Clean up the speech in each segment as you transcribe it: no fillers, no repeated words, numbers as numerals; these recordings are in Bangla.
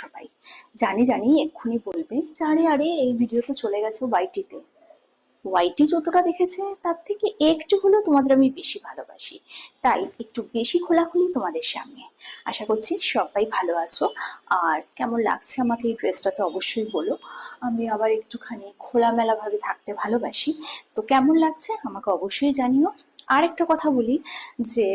সবাই জানি জানি এক্ষুনি বলবে যে আরে আরে এই ভিডিও তো চলে গেছে ওয়াইটিতে। ওয়াইটি যতটা দেখেছে তার থেকে একটু হলেও তোমাদের আমি বেশি ভালোবাসি, তাই একটু বেশি খোলাখুলি তোমাদের সামনে। আশা করছি সবাই ভালো আছো। আর কেমন লাগছে আমাকে এই ড্রেসটা তো অবশ্যই বলো। আমি আবার একটুখানি খোলামেলা ভাবে থাকতে ভালোবাসি, তো কেমন লাগছে আমাকে অবশ্যই জানিও। আর একটা কথা বলি যে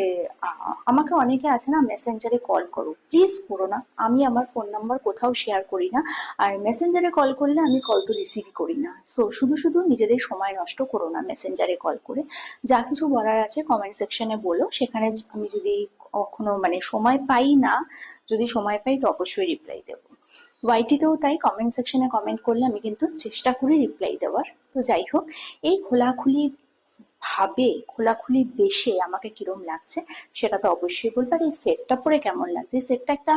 আমাকে অনেকে আছে না মেসেঞ্জারে কল করো, প্লিজ করো না। আমি আমার ফোন নাম্বার কোথাও শেয়ার করি না, আর মেসেঞ্জারে কল করলে আমি কল তো রিসিভই করি না। সো শুধু শুধু নিজেদের সময় নষ্ট করো না মেসেঞ্জারে কল করে। যা কিছু বলার আছে কমেন্ট সেকশনে বলো, সেখানে আমি যদি কখনো সময় পাই না, যদি সময় পাই তো অবশ্যই রিপ্লাই দেবো। ওয়াইটিতেও তাই, কমেন্ট সেকশনে কমেন্ট করলে আমি কিন্তু চেষ্টা করি রিপ্লাই দেওয়ার। তো যাই হোক, এই খোলাখুলি ভাবে খোলাখুলি বেশে আমাকে কিরম লাগছে সেটা তো অবশ্যই বলবে। আর এই সেটটা পরে কেমন লাগছে, এই সেটটা একটা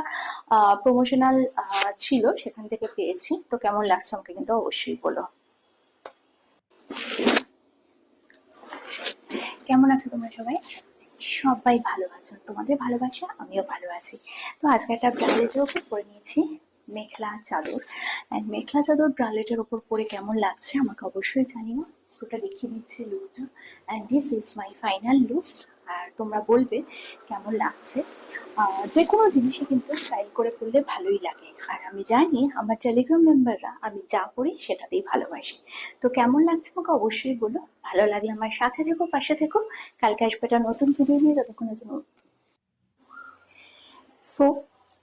প্রমোশনাল ছিল, সেখান থেকে পেয়েছি। তো কেমন লাগছে আমাকে কিন্তু অবশ্যই বলো। কেমন আছো তোমরা সবাই? সবাই ভালো আছো, তোমাদের ভালোবাসা আমিও ভালো আছি। তো আজকে একটা ব্রালেটের ওপর পরে নিয়েছি মেখলা চাদর, অ্যান্ড মেখলা চাদর ব্রালেটের ওপর পরে কেমন লাগছে আমাকে অবশ্যই জানিও। ওটা দেখিয়ে দিচ্ছি লুকটা, and this is my final look. আর তোমরা বলবে কেমন লাগছে। যে কোনো জিনিসই কিন্তু স্টাইল করে পরলে ভালোই লাগে, আর আমি জানি আমার টেলিগ্রাম মেম্বাররা আমি যা পড়ি সেটাতেই ভালোবাসি। তো কেমন লাগছে আমাকে অবশ্যই বলো। ভালো লাগলে আমার সাথে থেকো, পাশে থেকো। কালকে আসবে একটা নতুন ভিডিও নিয়ে, ততক্ষণের জন্য সো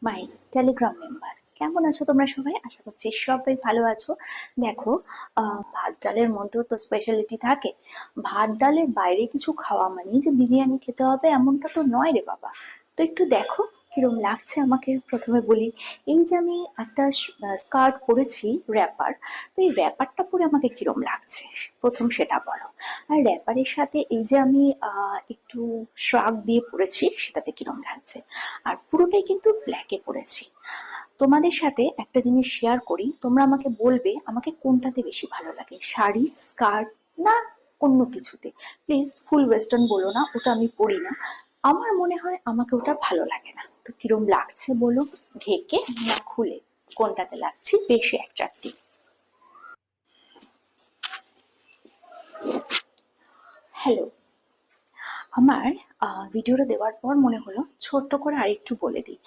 মাই টেলিগ্রাম মেম্বার, কেমন আছো তোমরা সবাই? আশা করছি সবাই ভালো আছো। দেখো, ভাত ডালের মধ্যেও তো স্পেশালিটি থাকে। ভাত ডালের বাইরে কিছু খাওয়া মানে যে বিরিয়ানি খেতে হবে এমনটা তো নয় রে বাবা। তো একটু দেখো কিরম লাগছে আমাকে। প্রথমে বলি, এই যে আমি একটা স্কার্ট পরেছি র্যাপার, তো এই র্যাপারটা পরে আমাকে কিরম লাগছে প্রথম সেটা বলো। আর র্যাপারের সাথে এই যে আমি একটু শ্রাগ দিয়ে পরেছি সেটাতে কিরম লাগছে। আর পুরোটাই কিন্তু ব্ল্যাকে পরেছি। তোমাদের সাথে একটা জিনিস শেয়ার করি, তোমরা আমাকে বলবে আমাকে কোনটাতে বেশি ভালো লাগে, শাড়ি, স্কার্ট, না অন্য কিছুতে। প্লিজ ফুল ওয়েস্টার্ন বলো না, ওটা আমি পরি না। আমার মনে হয় আমাকে ওটা ভালো লাগে না। তো কিরম লাগছে বলো, ঢেকে না খুলে, কোনটাতে লাগছে বেশি অ্যাট্রাক্টিভ? হ্যালো। আমার ভিডিওটা দেওয়ার পর মনে হলো ছোট্ট করে আরেকটু বলে দিই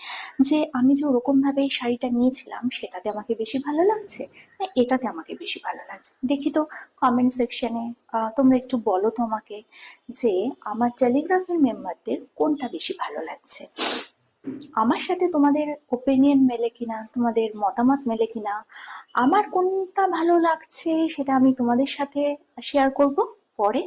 যে আমি যে ওরকম ভাবে এই শাড়িটা নিয়েছিলাম সেটাতে আমাকে বেশি ভালো লাগছে না এটাতে আমাকে বেশি ভালো লাগছে। দেখি তো কমেন্ট সেকশনে তোমরা একটু বলো তো আমাকে যে আমার টেলিগ্রামের মেম্বারদের কোনটা বেশি ভালো লাগছে। আমার সাথে তোমাদের ওপিনিয়ন মেলে কিনা, তোমাদের মতামত মেলে কিনা, আমার কোনটা ভালো লাগছে সেটা আমি তোমাদের সাথে শেয়ার করব পরে।